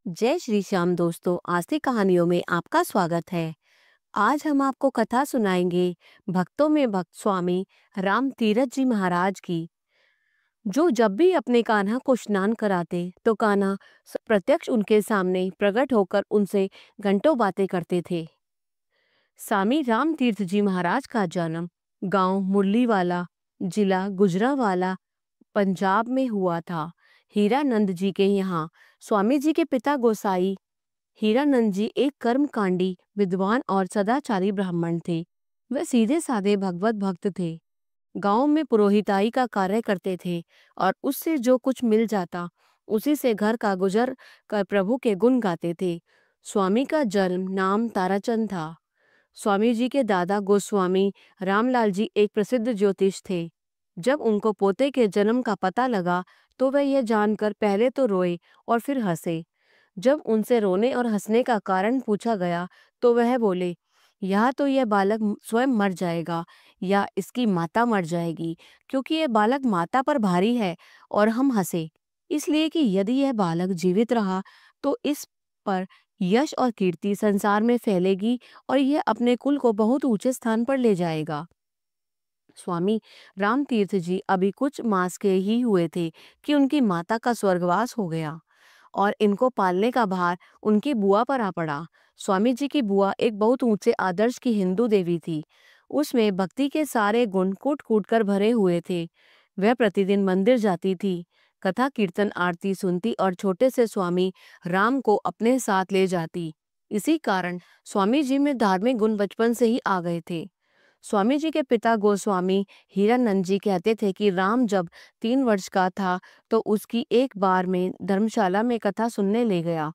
जय श्री श्याम दोस्तों, आस्तिक कहानियों में आपका स्वागत है। आज हम आपको कथा सुनाएंगे भक्तों में भक्त स्वामी राम तीरथ जी महाराज की, जो जब भी अपने कान्हा को स्नान कराते तो कान्हा प्रत्यक्ष उनके सामने प्रकट होकर उनसे घंटों बातें करते थे। स्वामी राम तीर्थ जी महाराज का जन्म गांव मुरलीवाला, जिला गुजरांवाला, पंजाब में हुआ था। हीरानंद जी के यहाँ स्वामी जी के पिता गोसाई हीरानंद जी एक कर्मकांडी विद्वान और सदाचारी ब्राह्मण थे। वे सीधे साधे भगवत भक्त थे। गांव में पुरोहिताई का कार्य करते थे और उससे जो कुछ मिल जाता उसी से घर का गुजर कर प्रभु के गुण गाते थे। स्वामी का जन्म नाम ताराचंद था। स्वामी जी के दादा गोस्वामी रामलाल जी एक प्रसिद्ध ज्योतिष थे। जब उनको पोते के जन्म का पता लगा तो वे यह जानकर पहले तो रोए और फिर हंसे। जब उनसे रोने और हंसने का कारण पूछा गया तो वह बोले, या तो यह बालक स्वयं मर जाएगा या इसकी माता मर जाएगी, क्योंकि यह बालक माता पर भारी है। और हम हंसे इसलिए कि यदि यह बालक जीवित रहा तो इस पर यश और कीर्ति संसार में फैलेगी और यह अपने कुल को बहुत ऊंचे स्थान पर ले जाएगा। स्वामी राम तीर्थ जी अभी कुछ मास के ही हुए थे कि उनकी माता का स्वर्गवास हो गया और इनको पालने का भार उनकी बुआ पर आ पड़ा। स्वामी जी की बुआ एक बहुत ऊंचे आदर्श की हिंदू देवी थी। उसमें भक्ति के सारे गुण कूट कूट कर भरे हुए थे। वह प्रतिदिन मंदिर जाती थी, कथा कीर्तन आरती सुनती और छोटे से स्वामी राम को अपने साथ ले जाती। इसी कारण स्वामी जी में धार्मिक गुण बचपन से ही आ गए थे। स्वामी जी के पिता गोस्वामी हीरानंद जी कहते थे कि राम जब 3 वर्ष का था तो उसकी एक बार में धर्मशाला में कथा सुनने ले गया।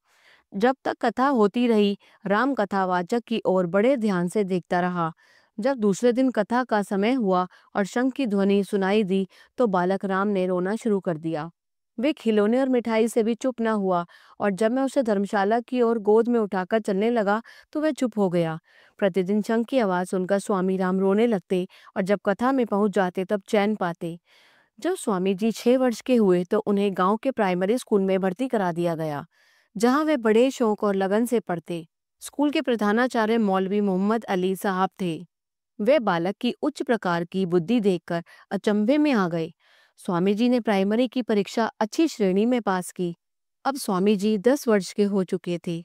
जब तक कथा होती रही, राम कथावाचक की ओर बड़े ध्यान से देखता रहा। जब दूसरे दिन कथा का समय हुआ और शंख की ध्वनि सुनाई दी तो बालक राम ने रोना शुरू कर दिया। वे खिलौने और मिठाई से भी चुप न हुआ और जब मैं उसे धर्मशाला की ओर गोद में उठाकर चलने लगा तो वह चुप हो गया। प्रतिदिन शंख की आवाज सुनकर स्वामी राम रोने लगते और जब कथा में पहुंच जाते तब चैन पाते। जब स्वामी जी 6 वर्ष के हुए तो उन्हें गांव के प्राइमरी स्कूल में भर्ती करा दिया गया, जहां वे बड़े शौक और लगन से पढ़ते। स्कूल के प्रधानाचार्य मौलवी मोहम्मद अली साहब थे। वे बालक की उच्च प्रकार की बुद्धि देखकर अचंभे में आ गए। स्वामी जी ने प्राइमरी की परीक्षा अच्छी श्रेणी में पास की। अब स्वामी जी 10 वर्ष के हो चुके थे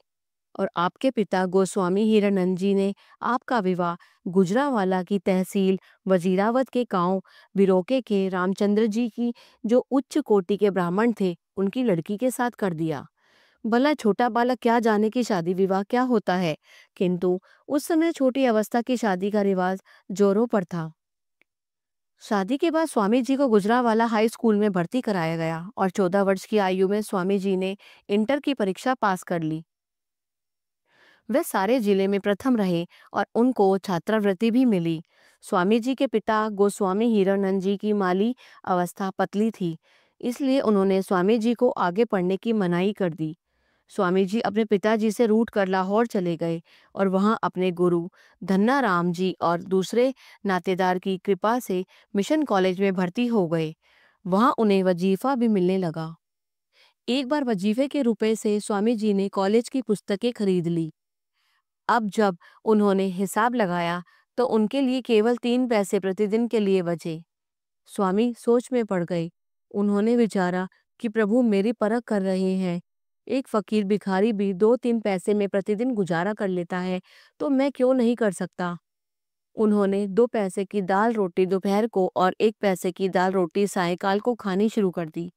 और आपके पिता गोस्वामी हीरानंद जी ने आपका विवाह गुजरांवाला की तहसील वजीरावत के गांव बिरोके के रामचंद्र जी की, जो उच्च कोटि के ब्राह्मण थे, उनकी लड़की के साथ कर दिया। भला छोटा बालक क्या जाने कि शादी विवाह क्या होता है, किंतु उस समय छोटी अवस्था की शादी का रिवाज जोरों पर था। शादी के बाद स्वामी जी को गुजरांवाला हाई स्कूल में भर्ती कराया गया और 14 वर्ष की आयु में स्वामी जी ने इंटर की परीक्षा पास कर ली। वे सारे जिले में प्रथम रहे और उनको छात्रवृत्ति भी मिली। स्वामी जी के पिता गोस्वामी हीरानंद जी की माली अवस्था पतली थी, इसलिए उन्होंने स्वामी जी को आगे पढ़ने की मनाही कर दी। स्वामी जी अपने पिताजी से रूठ कर लाहौर चले गए और वहां अपने गुरु धन्ना राम जी और दूसरे नातेदार की कृपा से मिशन कॉलेज में भर्ती हो गए। वहां उन्हें वजीफा भी मिलने लगा। एक बार वजीफे के रुपए से स्वामी जी ने कॉलेज की पुस्तकें खरीद ली। अब जब उन्होंने हिसाब लगाया तो उनके लिए केवल 3 पैसे प्रतिदिन के लिए बचे। स्वामी सोच में पड़ गए। उन्होंने विचारा कि प्रभु मेरी परख कर रहे हैं। एक फकीर भिखारी भी 2-3 पैसे में प्रतिदिन गुजारा कर लेता है, तो मैं क्यों नहीं कर सकता। उन्होंने 2 पैसे की दाल रोटी दोपहर को और 1 पैसे की दाल रोटी सायंकाल को खानी शुरू कर दी।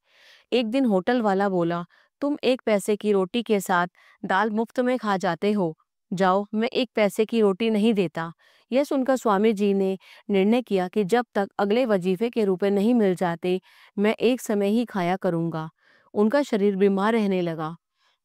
एक दिन होटल वाला बोला, तुम 1 पैसे की रोटी के साथ दाल मुफ्त में खा जाते हो, जाओ, मैं 1 पैसे की रोटी नहीं देता। यह सुनकर स्वामी जी ने निर्णय किया कि जब तक अगले वजीफे के रुपए नहीं मिल जाते, मैं एक समय ही खाया करूंगा। उनका शरीर बीमार रहने लगा।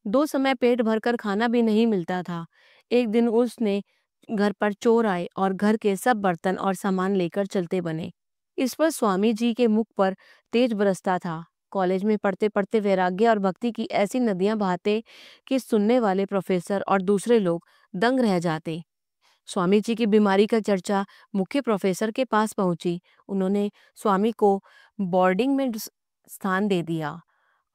2 समय पेट भरकर खाना भी नहीं मिलता था। एक दिन उसने घर पर चोर आए और घर के सब बर्तन और सामान लेकर चलते बने। इस पर स्वामी जी के मुख पर तेज बरसता था। कॉलेज में पढ़ते पढ़ते वैराग्य और भक्ति की ऐसी नदियां बहाते कि सुनने वाले प्रोफेसर और दूसरे लोग दंग रह जाते। स्वामी जी की बीमारी का चर्चा मुख्य प्रोफेसर के पास पहुंची। उन्होंने स्वामी को बोर्डिंग में स्थान दे दिया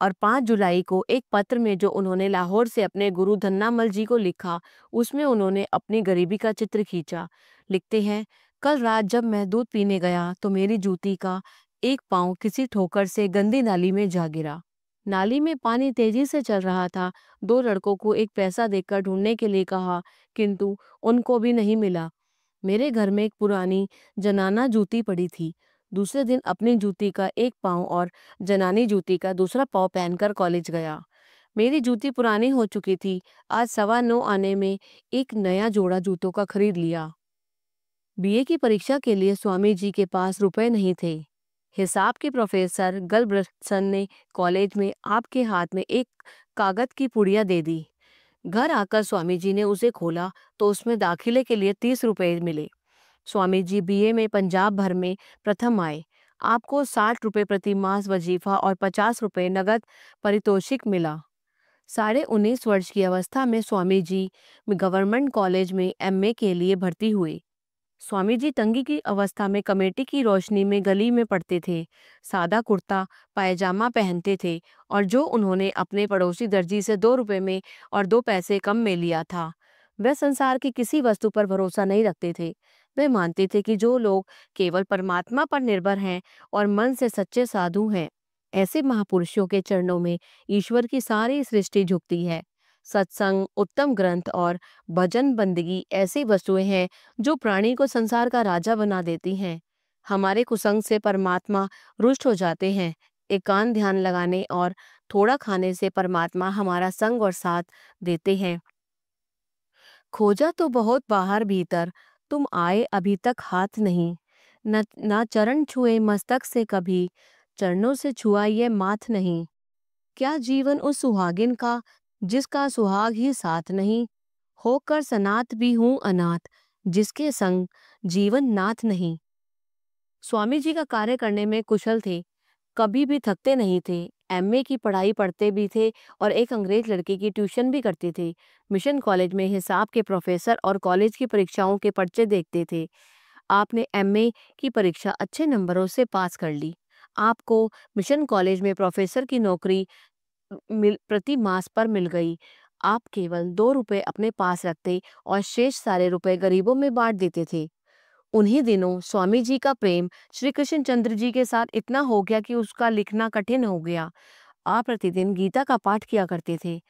और 5 जुलाई को एक पत्र में जो उन्होंने लाहौर से अपने गुरु धन्नामल जी को लिखा, उसमें उन्होंने अपनी गरीबी का चित्र खींचा। लिखते हैं, कल रात जब मैं दूध पीने गया तो मेरी जूती का एक पांव किसी ठोकर से गंदी नाली में जा गिरा। नाली में पानी तेजी से चल रहा था। 2 लड़कों को एक पैसा देकर ढूंढने के लिए कहा, किंतु उनको भी नहीं मिला। मेरे घर में एक पुरानी जनाना जूती पड़ी थी। दूसरे दिन अपनी जूती का एक पाँव और जनानी जूती का दूसरा पाँव पहनकर कॉलेज गया। मेरी जूती पुरानी हो चुकी थी। आज 9:15 आने में एक नया जोड़ा जूतों का खरीद लिया। बीए की परीक्षा के लिए स्वामी जी के पास रुपए नहीं थे। हिसाब के प्रोफेसर गलब्रसन ने कॉलेज में आपके हाथ में एक कागज की पुड़िया दे दी। घर आकर स्वामी जी ने उसे खोला तो उसमें दाखिले के लिए 30 रुपए मिले। स्वामी जी बीए में पंजाब भर में प्रथम आए। आपको 60 रुपए प्रति मास वजीफा और 50 रुपए नगद पारितोषिक मिला। 19.5 वर्ष की अवस्था में स्वामी जी गवर्नमेंट कॉलेज में एमए के लिए भर्ती हुए। स्वामी जी तंगी की अवस्था में कमेटी की रोशनी में गली में पड़ते थे। सादा कुर्ता पायजामा पहनते थे और जो उन्होंने अपने पड़ोसी दर्जी से 2 रुपए में और 2 पैसे कम में लिया था। वे संसार की किसी वस्तु पर भरोसा नहीं रखते थे। वे मानते थे कि जो लोग केवल परमात्मा पर निर्भर हैं और मन से सच्चे साधु हैं, ऐसे महापुरुषों के चरणों में ईश्वर की सारी सृष्टि झुकती है। सत्संग, उत्तम ग्रंथ और भजन बंदगी ऐसी वस्तुएं हैं जो प्राणी को संसार का राजा बना देती हैं। हमारे कुसंग से परमात्मा रुष्ट हो जाते हैं। एकांत ध्यान लगाने और थोड़ा खाने से परमात्मा हमारा संग और साथ देते हैं। खोजा तो बहुत बाहर भीतर, तुम आए अभी तक हाथ नहीं। न ना चरण छुए मस्तक से कभी, चरणों से छुआ ये माथ नहीं। क्या जीवन उस सुहागिन का जिसका सुहाग ही साथ नहीं। होकर सनात भी हूँ अनाथ, जिसके संग जीवन नाथ नहीं। स्वामी जी का कार्य करने में कुशल थे, कभी भी थकते नहीं थे। एमए की पढ़ाई पढ़ते भी थे और एक अंग्रेज लड़के की ट्यूशन भी करते थे। मिशन कॉलेज में हिसाब के प्रोफेसर और कॉलेज की परीक्षाओं के पर्चे देखते थे। आपने एमए की परीक्षा अच्छे नंबरों से पास कर ली। आपको मिशन कॉलेज में प्रोफेसर की नौकरी प्रति मास पर मिल गई। आप केवल 2 रुपए अपने पास रखते और शेष सारे रुपए गरीबों में बांट देते थे। उन्हीं दिनों स्वामी जी का प्रेम श्री कृष्ण चंद्र जी के साथ इतना हो गया कि उसका लिखना कठिन हो गया। आप प्रतिदिन गीता का पाठ किया करते थे।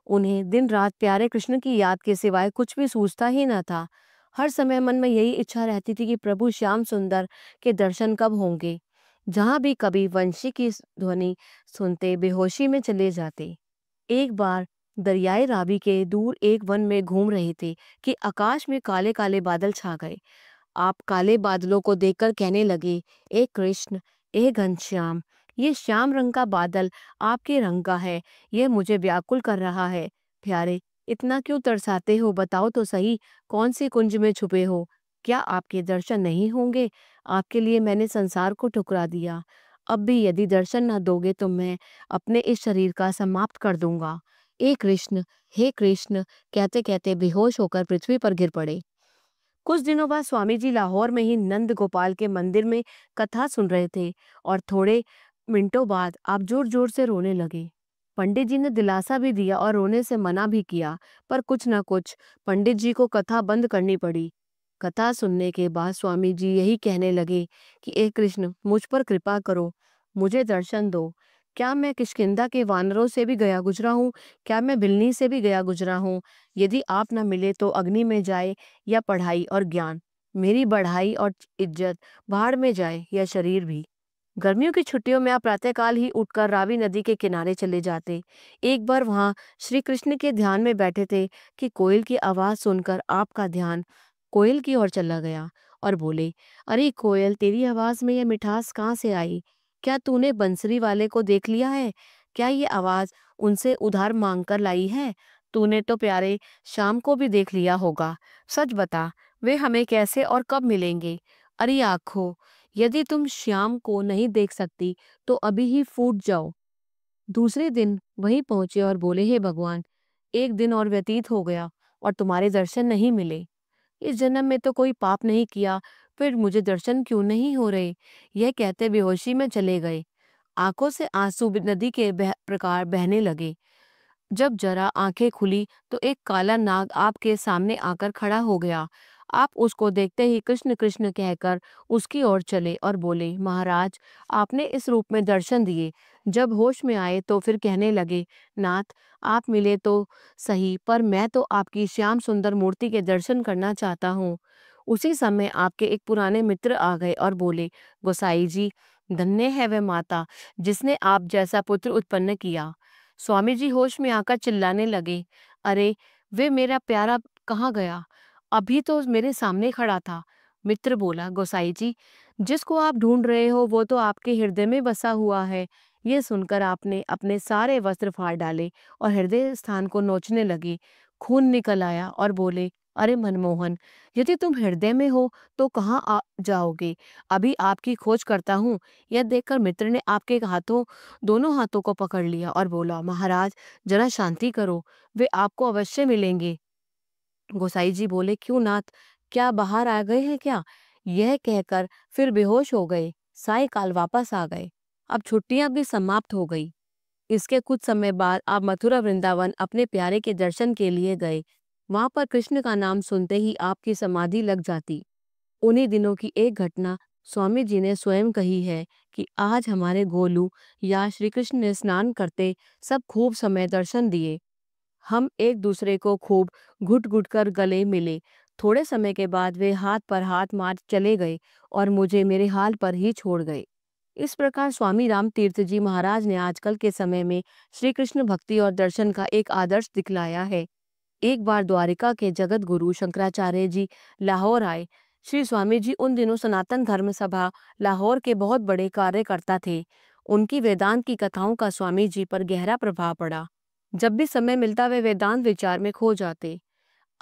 उन्हें दिन रात प्यारे कृष्ण की याद के सिवाय कुछ भी सूझता ही न था। हर समय मन में यही इच्छा रहती थी कि प्रभु श्याम सुंदर के दर्शन कब होंगे। जहाँ भी कभी वंशी की ध्वनि सुनते बेहोशी में चले जाते। एक बार दरियाए रावी के दूर एक वन में घूम रहे थे कि आकाश में काले काले बादल छा गए। आप काले बादलों को देखकर कहने लगे, ए कृष्ण, ए घनश्याम, ये श्याम रंग का बादल आपके रंग का है, यह मुझे व्याकुल कर रहा है। प्यारे, इतना क्यों तरसाते हो, बताओ तो सही, कौन सी कुंज में छुपे हो? क्या आपके दर्शन नहीं होंगे? आपके लिए मैंने संसार को ठुकरा दिया। अब भी यदि दर्शन न दोगे तो मैं अपने इस शरीर का समाप्त कर दूंगा। ए कृष्ण, हे कृष्ण, कहते कहते बेहोश होकर पृथ्वी पर गिर पड़े। कुछ दिनों बाद स्वामी जी लाहौर में ही नंद गोपाल के मंदिर में कथा सुन रहे थे और थोड़े मिनटों बाद आप जोर जोर से रोने लगे। पंडित जी ने दिलासा भी दिया और रोने से मना भी किया, पर कुछ न कुछ पंडित जी को कथा बंद करनी पड़ी। कथा सुनने के बाद स्वामी जी यही कहने लगे कि ए कृष्ण, मुझ पर कृपा करो, मुझे दर्शन दो। क्या मैं किष्किंधा के वानरों से भी गया गुजरा हूँ? क्या मैं बिलनी से भी गया गुजरा हूँ? यदि आप न मिले तो अग्नि में जाए या पढ़ाई और ज्ञान, मेरी बढ़ाई और इज्जत भाड़ में जाए या शरीर भी। गर्मियों की छुट्टियों में आप प्रातःकाल ही उठकर रावी नदी के किनारे चले जाते। एक बार वहां श्री कृष्ण के ध्यान में बैठे थे कि कोयल की आवाज सुनकर आपका ध्यान कोयल की ओर चला गया और बोले, अरे कोयल, तेरी आवाज में यह मिठास कहाँ से आई? क्या तूने बंसरी वाले को देख लिया है? क्या ये आवाज उनसे उधार मांगकर लाई है? तूने तो प्यारे शाम को भी देख लिया होगा। सच बता, वे हमें कैसे और कब मिलेंगे? अरे आँखों, यदि तुम श्याम को नहीं देख सकती तो अभी ही फूट जाओ। दूसरे दिन वहीं पहुंचे और बोले, हे भगवान, एक दिन और व्यतीत हो गया और तुम्हारे दर्शन नहीं मिले। इस जन्म में तो कोई पाप नहीं किया, फिर मुझे दर्शन क्यों नहीं हो रहे? यह कहते बेहोशी में चले गए। आंखों से आंसू नदी के प्रकार बहने लगे। जब जरा आंखें खुली तो एक काला नाग आपके सामने आकर खड़ा हो गया। आप उसको देखते ही कृष्ण कृष्ण कहकर उसकी ओर चले और बोले, महाराज, आपने इस रूप में दर्शन दिए। जब होश में आए तो फिर कहने लगे, नाथ, आप मिले तो सही, पर मैं तो आपकी श्याम सुंदर मूर्ति के दर्शन करना चाहता हूँ। उसी समय आपके एक पुराने मित्र आ गए और बोले, गोसाई जी, धन्य है वह माता जिसने आप जैसा पुत्र उत्पन्न किया। स्वामी जी होश में आकर चिल्लाने लगे, अरे, वे मेरा प्यारा कहाँ गया? अभी तो मेरे सामने खड़ा था। मित्र बोला, गोसाई जी, जिसको आप ढूंढ रहे हो वो तो आपके हृदय में बसा हुआ है। ये सुनकर आपने अपने सारे वस्त्र फाड़ डाले और हृदय स्थान को नोचने लगे। खून निकल आया और बोले, अरे मनमोहन, यदि तुम हृदय में हो तो कहाँ आ जाओगे? अभी आपकी खोज करता हूँ। यह देखकर मित्र ने आपके हाथों दोनों हाथों को पकड़ लिया और बोला, महाराज, जरा शांति करो, वे आपको अवश्य मिलेंगे। गोसाई जी बोले, क्यों नाथ, क्या बाहर आ गए हैं क्या? यह कहकर फिर बेहोश हो गए। सायकाल वापस आ गए। अब छुट्टियां भी समाप्त हो गई। इसके कुछ समय बाद आप मथुरा वृंदावन अपने प्यारे के दर्शन के लिए गए। वहां पर कृष्ण का नाम सुनते ही आपकी समाधि लग जाती। उन्हीं दिनों की एक घटना स्वामी जी ने स्वयं कही है कि आज हमारे गोलू या श्री कृष्ण ने स्नान करते सब खूब समय दर्शन दिए। हम एक दूसरे को खूब घुट घुट कर गले मिले। थोड़े समय के बाद वे हाथ पर हाथ मार चले गए और मुझे मेरे हाल पर ही छोड़ गए। इस प्रकार स्वामी राम तीर्थ जी महाराज ने आजकल के समय में श्री कृष्ण भक्ति और दर्शन का एक आदर्श दिखलाया है। एक बार द्वारिका के जगत गुरु शंकराचार्य जी लाहौर आए। श्री स्वामी जी उन दिनों सनातन धर्म सभा लाहौर के बहुत बड़े कार्यकर्ता थे। उनकी वेदांत की कथाओं का स्वामी जी पर गहरा प्रभाव पड़ा। जब भी समय मिलता वे वेदांत विचार में खो जाते।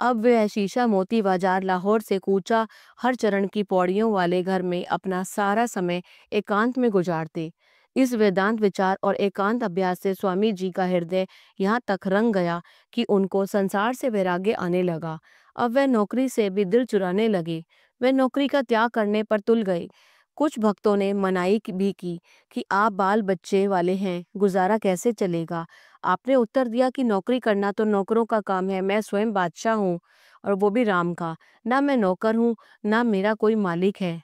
अब वे शीशा मोती बाजार लाहौर से कूचा हर चरण की पौड़ियों वाले घर में अपना सारा समय एकांत में गुजारते। इस वेदांत विचार और एकांत अभ्यास से स्वामी जी का हृदय यहाँ तक रंग गया कि उनको संसार से वैराग्य आने लगा। अब वह नौकरी से भी दिल चुराने लगे। वे नौकरी का त्याग करने पर तुल गए। कुछ भक्तों ने मनाई भी की कि आप बाल बच्चे वाले हैं, गुजारा कैसे चलेगा? आपने उत्तर दिया कि नौकरी करना तो नौकरों का काम है, मैं स्वयं बादशाह हूँ, और वो भी राम का। ना मैं नौकर हूँ, ना मेरा कोई मालिक है।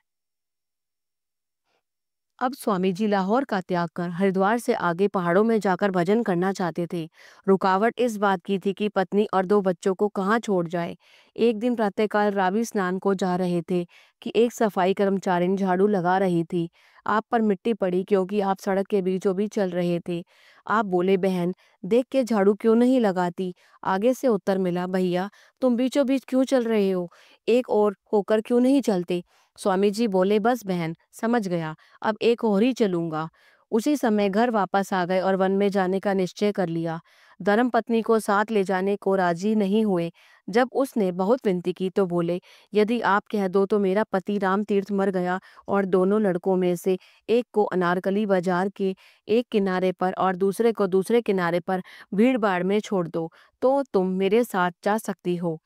अब स्वामी जी लाहौर का त्याग कर हरिद्वार से आगे पहाड़ों में जाकर भजन करना चाहते थे। रुकावट इस बात की थी कि पत्नी और दो बच्चों को कहाँ छोड़ जाए। एक दिन प्रातःकाल रावि स्नान को जा रहे थे कि एक सफाई कर्मचारिणी झाड़ू लगा रही थी। आप पर मिट्टी पड़ी क्योंकि आप सड़क के बीचों बीच चल रहे थे। आप बोले, बहन, देख के झाड़ू क्यों नहीं लगाती? आगे से उत्तर मिला, भैया, तुम बीचों बीच क्यों चल रहे हो? एक और होकर क्यों नहीं चलते? स्वामी जी बोले, बस बहन, समझ गया, अब एक और ही चलूंगा। उसी समय घर वापस आ गए और वन में जाने का निश्चय कर लिया। धर्मपत्नी को साथ ले जाने को राजी नहीं हुए। जब उसने बहुत विनती की तो बोले, यदि आप कह दो तो मेरा पति राम तीर्थ मर गया और दोनों लड़कों में से एक को अनारकली बाजार के एक किनारे पर और दूसरे को दूसरे किनारे पर भीड़ भाड़ में छोड़ दो तो तुम मेरे साथ जा सकती हो।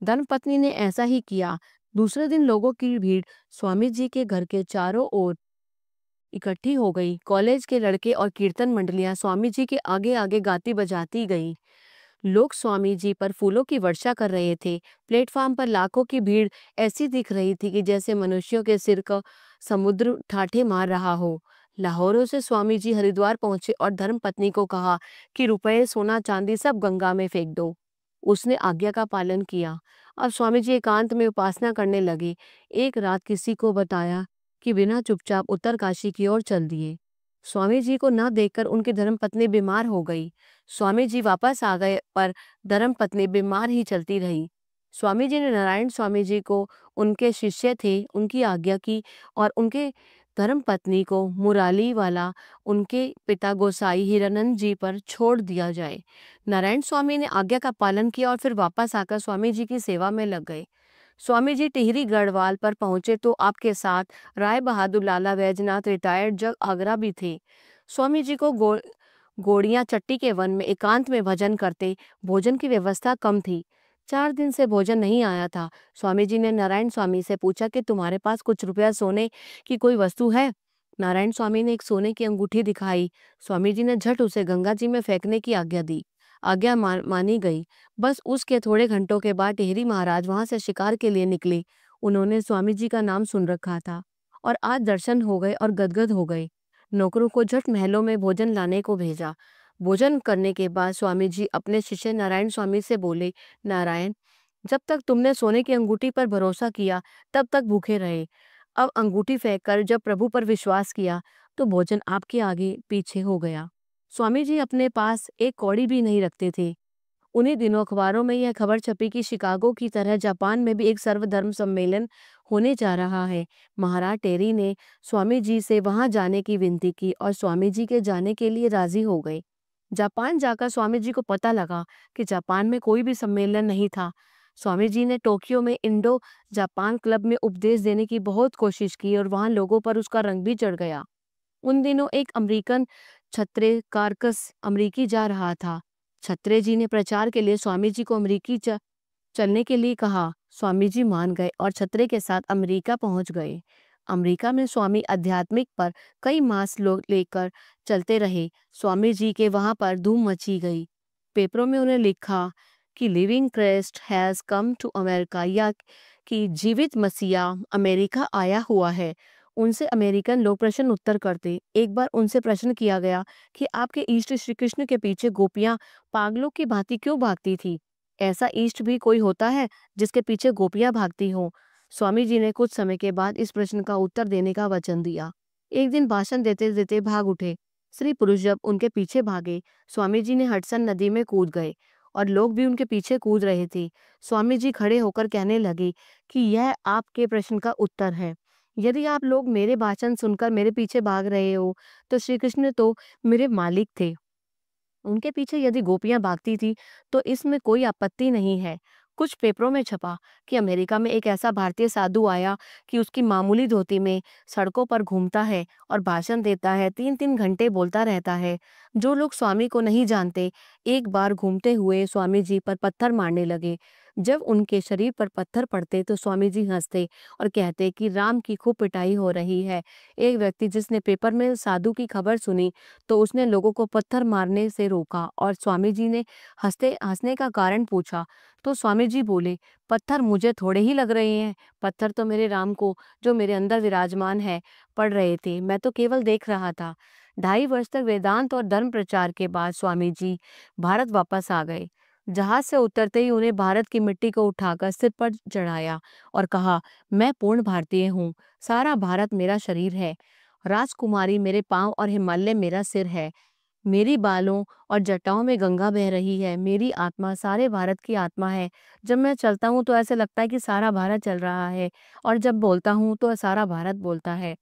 धर्मपत्नी ने ऐसा ही किया। दूसरे दिन लोगों की भीड़ स्वामी जी के घर के चारों ओर इकट्ठी हो गई। कॉलेज के लड़के और कीर्तन मंडलियां स्वामी जी के आगे आगे गाती बजाती गईं। लोग स्वामी जी पर फूलों की वर्षा कर रहे थे। प्लेटफार्म पर लाखों की भीड़ ऐसी दिख रही थी कि जैसे मनुष्यों के सिर का समुद्र ठाठे मार रहा हो। लाहौरों से स्वामी जी हरिद्वार पहुंचे और धर्मपत्नी को कहा कि रुपए, सोना, चांदी सब गंगा में फेंक दो। उसने आज्ञा का पालन किया। अब स्वामी जी एकांत में उपासना करने लगे। एक रात किसी को बताया कि बिना चुपचाप उत्तरकाशी की ओर चल दिए। स्वामी जी को न देखकर उनकी धर्मपत्नी बीमार हो गई। स्वामी जी वापस आ गए पर धर्मपत्नी बीमार ही चलती रही। स्वामी जी ने नारायण स्वामी जी को, उनके शिष्य थे, उनकी आज्ञा की और उनके धर्मपत्नी को मुराली वाला उनके पिता गोसाई हीरानंद जी पर छोड़ दिया जाए। नारायण स्वामी ने आज्ञा का पालन किया और फिर वापस आकर स्वामी जी की सेवा में लग गए। स्वामी जी टिहरी गढ़वाल पर पहुंचे तो आपके साथ राय बहादुर लाला वैजनाथ रिटायर्ड जग आगरा भी थे। स्वामी जी को गोड़ियां चट्टी के वन में एकांत में भजन करते। भोजन की व्यवस्था कम थी। 4 दिन से भोजन नहीं आया था। स्वामी जी ने नारायण स्वामी से पूछा कि तुम्हारे पास कुछ रुपया सोने की कोई वस्तु है? नारायण स्वामी ने एक सोने की अंगूठी दिखाई। स्वामी जी ने झट उसे गंगा जी में फेंकने की आज्ञा दी। आज्ञा मानी गई। बस उसके थोड़े घंटों के बाद टेहरी महाराज वहां से शिकार के लिए निकले। उन्होंने स्वामी जी का नाम सुन रखा था और आज दर्शन हो गए और गदगद हो गए। नौकरों को झट महलों में भोजन लाने को भेजा। भोजन करने के बाद स्वामी जी अपने शिष्य नारायण स्वामी से बोले, नारायण, जब तक तुमने सोने की अंगूठी पर भरोसा किया तब तक भूखे रहे। अब अंगूठी फेंककर जब प्रभु पर विश्वास किया तो भोजन आपके आगे पीछे हो गया। स्वामी जी अपने पास एक कौड़ी भी नहीं रखते थे। उन्हीं दिनों अखबारों में यह खबर छपी कि शिकागो की तरह जापान में भी एक सर्वधर्म सम्मेलन होने जा रहा है। महाराज टेरी ने स्वामी जी से वहां जाने की विनती की और स्वामी जी के जाने के लिए राजी हो गए। जापान जाकर स्वामी जी को पता लगा कि जापान में कोई भी सम्मेलन नहीं था। स्वामी जी ने टोक्यो में इंडो जापान क्लब में उपदेश देने की बहुत कोशिश की और वहां लोगों पर उसका रंग भी चढ़ गया। उन दिनों एक अमेरिकन छत्रे कार्कस अमेरिकी जा रहा था। छत्रे जी ने प्रचार के लिए स्वामी जी को अमेरिकी चलने के लिए कहा। स्वामी जी मान गए और छत्रे के साथ अमेरिका पहुंच गए। अमेरिका में स्वामी आध्यात्मिक पर कई मास लोग लेकर चलते रहे। स्वामी जी के वहां पर धूम मची गई। पेपरों में उन्हें लिखा कि living Christ has come to America, या कि जीवित मसीहा अमेरिका आया हुआ है। उनसे अमेरिकन लोग प्रश्न उत्तर करते। एक बार उनसे प्रश्न किया गया कि आपके इष्ट श्री कृष्ण के पीछे गोपियां पागलों की भांति क्यों भागती थी? ऐसा इष्ट भी कोई होता है जिसके पीछे गोपियां भागती हों? स्वामी जी ने कुछ समय के बाद इस प्रश्न का उत्तर देने का वचन दिया। एक दिन भाषण देते देते भाग उठे। स्त्री पुरुष जब उनके पीछे भागे, स्वामी जी ने हडसन नदी में कूद गए और लोग भी उनके पीछे कूद रहे थे। स्वामी जी खड़े होकर कहने लगे कि यह आपके प्रश्न का उत्तर है। यदि आप लोग मेरे भाषण सुनकर मेरे पीछे भाग रहे हो, तो श्री कृष्ण तो मेरे मालिक थे। उनके पीछे यदि गोपियां भागती थी तो इसमें कोई आपत्ति नहीं है। कुछ पेपरों में छपा कि अमेरिका में एक ऐसा भारतीय साधु आया कि उसकी मामूली धोती में सड़कों पर घूमता है और भाषण देता है, 3-3 घंटे बोलता रहता है। जो लोग स्वामी को नहीं जानते एक बार घूमते हुए स्वामी जी पर पत्थर मारने लगे। जब उनके शरीर पर पत्थर पड़ते तो स्वामी जी हंसते और कहते कि राम की खूब पिटाई हो रही है। एक व्यक्ति जिसने पेपर में साधु की खबर सुनी तो उसने लोगों को पत्थर मारने से रोका और स्वामी जी ने हंसने का कारण पूछा तो स्वामी जी बोले, पत्थर मुझे थोड़े ही लग रहे हैं, पत्थर तो मेरे राम को जो मेरे अंदर विराजमान है पड़ रहे थे, मैं तो केवल देख रहा था। 2.5 वर्ष तक वेदांत और धर्म प्रचार के बाद स्वामी जी भारत वापस आ गए। जहाज से उतरते ही उन्हें भारत की मिट्टी को उठाकर सिर पर चढ़ाया और कहा, मैं पूर्ण भारतीय हूँ, सारा भारत मेरा शरीर है, राजकुमारी मेरे पांव और हिमालय मेरा सिर है, मेरी बालों और जटाओं में गंगा बह रही है, मेरी आत्मा सारे भारत की आत्मा है। जब मैं चलता हूँ तो ऐसे लगता है कि सारा भारत चल रहा है और जब बोलता हूँ तो सारा भारत बोलता है।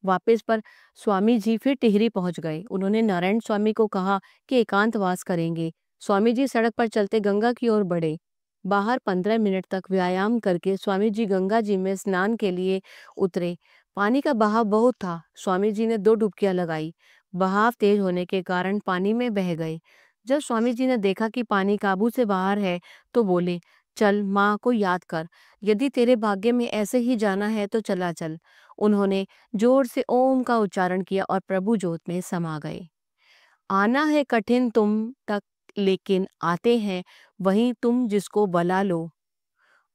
वापस पर स्वामी जी फिर टिहरी पहुंच गए। उन्होंने नारायण स्वामी को कहा कि एकांतवास करेंगे। स्वामी जी सड़क पर चलते गंगा की ओर बढ़े। बाहर 15 मिनट तक व्यायाम करके स्वामी जी गंगा जी में स्नान के लिए उतरे। पानी का बहाव बहुत था। स्वामी जी ने 2 डुबकियां लगाई। बहाव तेज होने के कारण पानी में बह गए। जब स्वामी जी ने देखा कि पानी काबू से बाहर है तो बोले, चल माँ को याद कर, यदि तेरे भाग्य में ऐसे ही जाना है तो चला चल। उन्होंने जोर से ओम का उच्चारण किया और प्रभु ज्योत में समा गए। आना है कठिन तुम तक, लेकिन आते हैं वहीं तुम जिसको बला लो।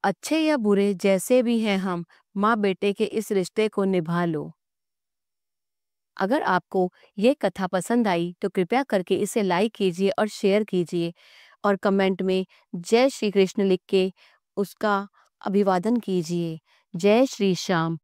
अच्छे या बुरे जैसे भी हैं हम, माँ बेटे के इस रिश्ते को निभा लो। अगर आपको ये कथा पसंद आई तो कृपया करके इसे लाइक कीजिए और शेयर कीजिए और कमेंट में जय श्री कृष्ण लिख के उसका अभिवादन कीजिए। जय श्री श्याम।